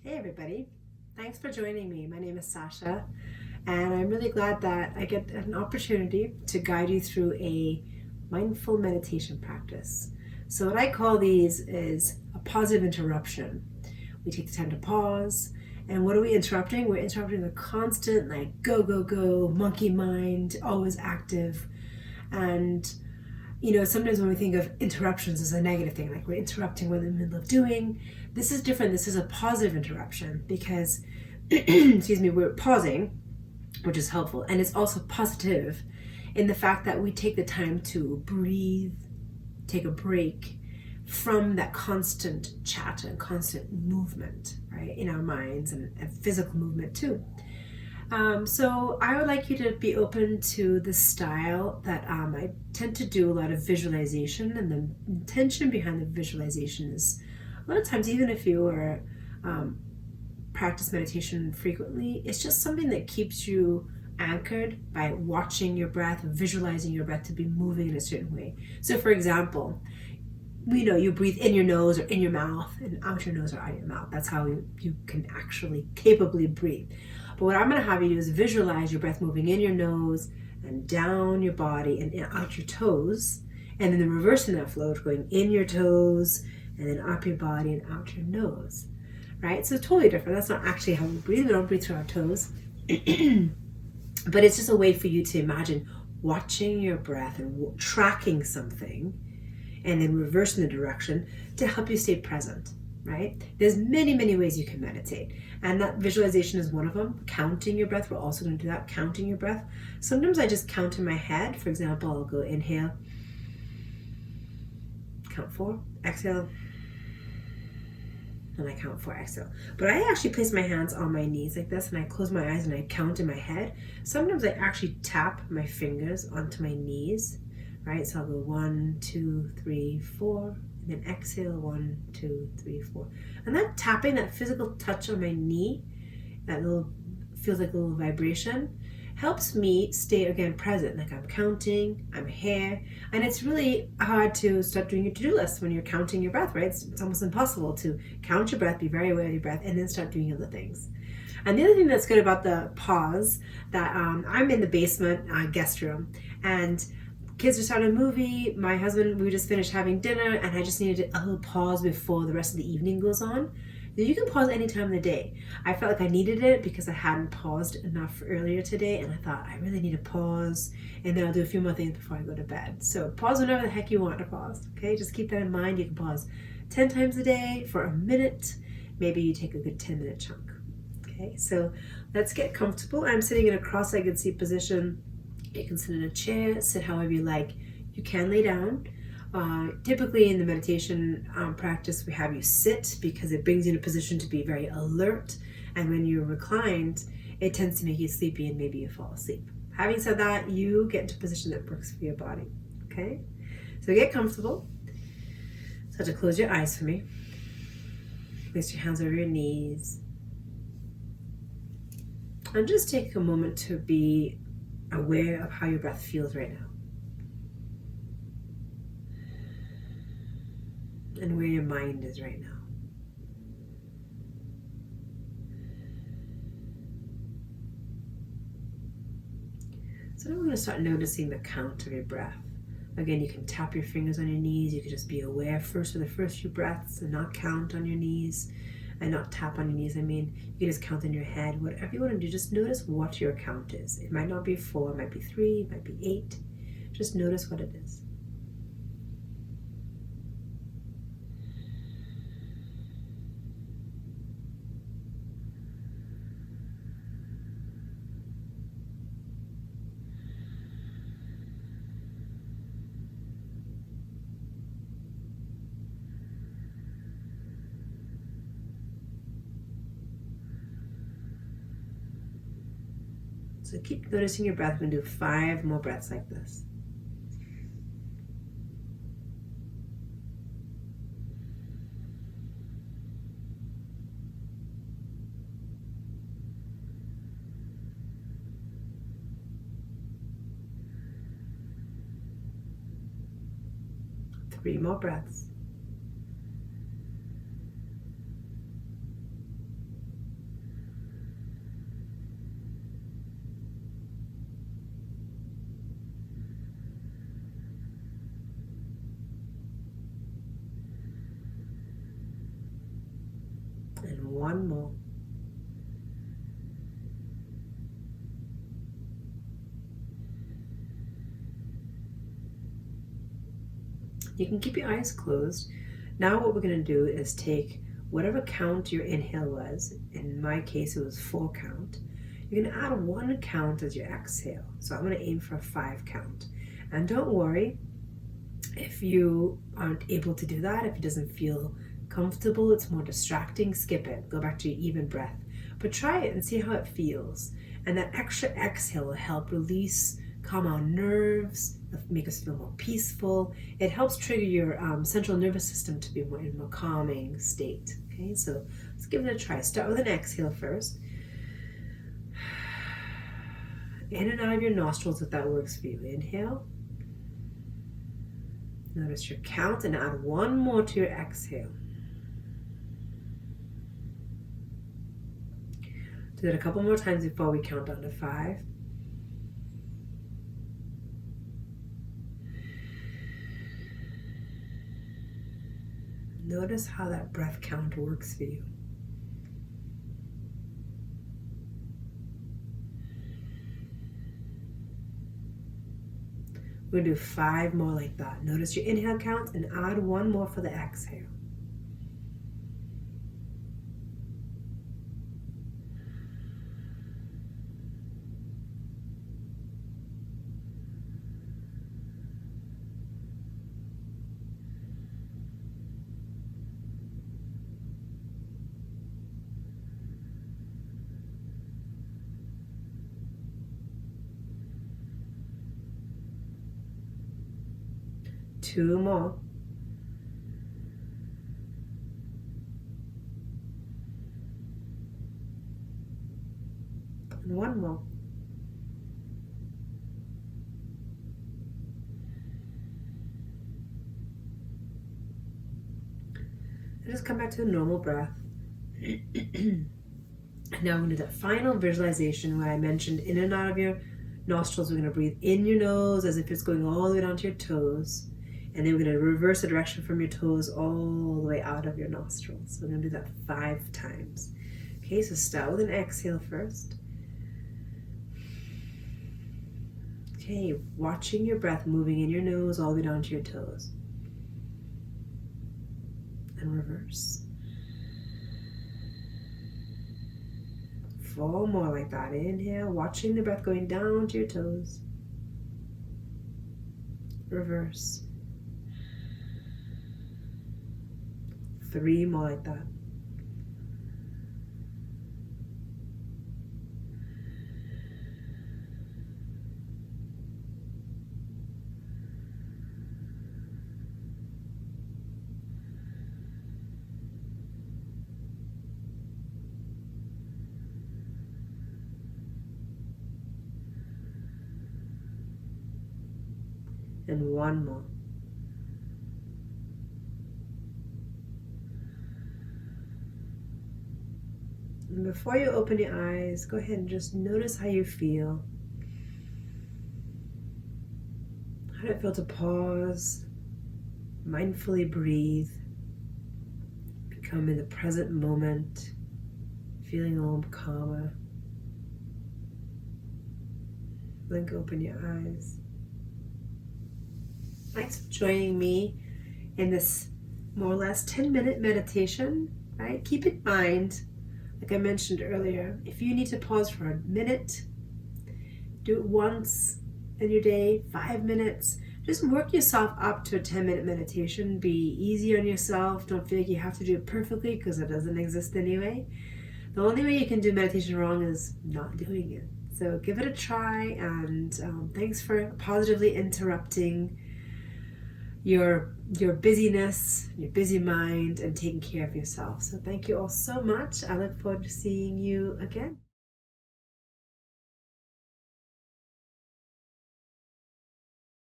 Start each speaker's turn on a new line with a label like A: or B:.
A: Hey everybody, thanks for joining me. My name is Sasha, and I'm really glad that I get an opportunity to guide you through a mindful meditation practice. So what I call these is a pause-itive interruption. We take the time to pause, and what are we interrupting? We're interrupting the constant go, go, go, monkey mind, always active. And sometimes when we think of interruptions as a negative thing, like we're interrupting what we're in the middle of doing, this is different. This is a positive interruption because, excuse me, we're pausing, which is helpful. And it's also positive in the fact that we take the time to breathe, take a break from that constant chat and constant movement, right, in our minds and physical movement too. So I would like you to be open to the style that I tend to do a lot of visualization, and the intention behind the visualization is a lot of times, even if you are practice meditation frequently, it's just something that keeps you anchored by watching your breath, visualizing your breath to be moving in a certain way. So for example, you breathe in your nose or in your mouth and out your nose or out your mouth. That's how you can actually capably breathe. But what I'm going to have you do is visualize your breath moving in your nose and down your body and out your toes. And then the reverse in that flow, going in your toes and then up your body and out your nose. Right? So totally different. That's not actually how we breathe. We don't breathe through our toes. But it's just a way for you to imagine watching your breath and tracking something and then reversing the direction to help you stay present, right? There's many, many ways you can meditate. And that visualization is one of them. Counting your breath, we're also going to do that, counting your breath. Sometimes I just count in my head. For example, I'll go inhale, count 4, exhale, and I count 4, exhale. But I actually place my hands on my knees like this, and I close my eyes and I count in my head. Sometimes I actually tap my fingers onto my knees, right? So I'll go 1, 2, 3, 4, and then exhale 1, 2, 3, 4. And that tapping, that physical touch on my knee, that little feels like a little vibration, helps me stay again present. Like I'm counting, I'm here, and it's really hard to start doing your to-do list when you're counting your breath, right? It's almost impossible to count your breath, be very aware of your breath, and then start doing other things. And the other thing that's good about the pause, that I'm in the basement guest room, and kids are starting a movie. My husband, we just finished having dinner, and I just needed a little pause before the rest of the evening goes on. You can pause any time of the day. I felt like I needed it because I hadn't paused enough earlier today, and I thought I really need to pause, and then I'll do a few more things before I go to bed. So pause whenever the heck you want to pause, okay? Just keep that in mind. You can pause 10 times a day for a minute. Maybe you take a good 10-minute chunk, okay? So let's get comfortable. I'm sitting in a cross-legged seat position. You can sit in a chair, sit however you like. You can lay down. Typically in the meditation practice, we have you sit because it brings you in a position to be very alert. And when you're reclined, it tends to make you sleepy and maybe you fall asleep. Having said that, you get into a position that works for your body. Okay? So get comfortable. So to close your eyes for me. Place your hands over your knees. And just take a moment to be aware of how your breath feels right now. And where your mind is right now. So now we're going to start noticing the count of your breath. Again, you can tap your fingers on your knees. You can just be aware first for the first few breaths and not count on your knees and not tap on your knees. You can just count in your head. Whatever you want to do, just notice what your count is. It might not be 4, it might be 3, it might be 8. Just notice what it is. So keep noticing your breath. We're going to do 5 more breaths like this. Three more breaths. And one more. You can keep your eyes closed. Now what we're going to do is take whatever count your inhale was. In my case, it was 4 count. You're going to add 1 count as your exhale. So I'm going to aim for a 5 count. And don't worry if you aren't able to do that, if it doesn't feel comfortable, it's more distracting, skip it. Go back to your even breath. But try it and see how it feels. And that extra exhale will help release, calm our nerves, make us feel more peaceful. It helps trigger your central nervous system to be more in a more calming state. Okay, so let's give it a try. Start with an exhale first. In and out of your nostrils if that works for you. Inhale. Notice your count and add 1 more to your exhale. Do that a couple more times before we count down to 5. Notice how that breath count works for you. We're going to do 5 more like that. Notice your inhale count and add 1 more for the exhale. Two more. And 1 more. And just come back to a normal breath. Now we're going to do that final visualization where I mentioned in and out of your nostrils. We're going to breathe in your nose as if it's going all the way down to your toes. And then we're going to reverse the direction from your toes all the way out of your nostrils. So we're going to do that 5 times. Okay, so start with an exhale first. Okay, watching your breath moving in your nose all the way down to your toes. And reverse. 4 more like that. Inhale, watching the breath going down to your toes. Reverse. 3 more like that. And 1 more. And before you open your eyes, go ahead and just notice how you feel. How did it feel to pause, mindfully breathe, become in the present moment, feeling a little calmer. Blink open your eyes. Thanks for joining me in this more or less 10-minute meditation, right? Keep in mind, like I mentioned earlier, if you need to pause for a minute, do it once in your day, 5 minutes. Just work yourself up to a 10-minute meditation. Be easy on yourself. Don't feel like you have to do it perfectly because it doesn't exist anyway. The only way you can do meditation wrong is not doing it. So give it a try, and thanks for positively interrupting your busyness, your busy mind, and taking care of yourself. So thank you all so much. I look forward to seeing you again.